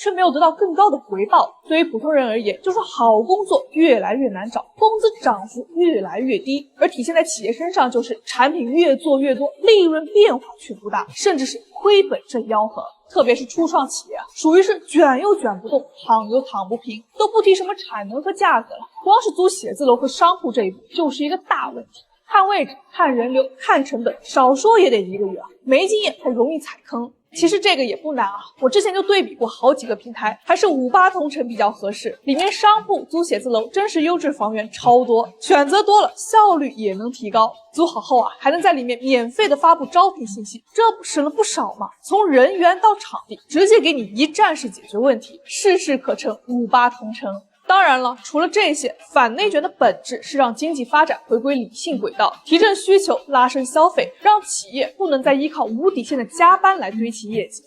却没有得到更高的回报。对于普通人而言，就是好工作越来越难找，工资涨幅越来越低，而体现在企业身上就是产品越做越多，利润变化却不大，甚至是亏本正吆喝。特别是初创企业属于是卷又卷不动，躺又躺不平，都不提什么产能和价格了，光是租写字楼和商铺这一步就是一个大问题。看位置、看人流、看成本，少说也得1个月啊！没经验还容易踩坑。其实这个也不难啊，我之前就对比过好几个平台，还是58同城比较合适。里面商铺、租写字楼真实优质房源超多，选择多了，效率也能提高。租好后啊，还能在里面免费的发布招聘信息，这不省了不少吗？从人员到场地，直接给你一站式解决问题，事事可成58同城。当然了，除了这些，反内卷的本质是让经济发展回归理性轨道，提振需求，拉升消费，让企业不能再依靠无底线的加班来堆砌业绩。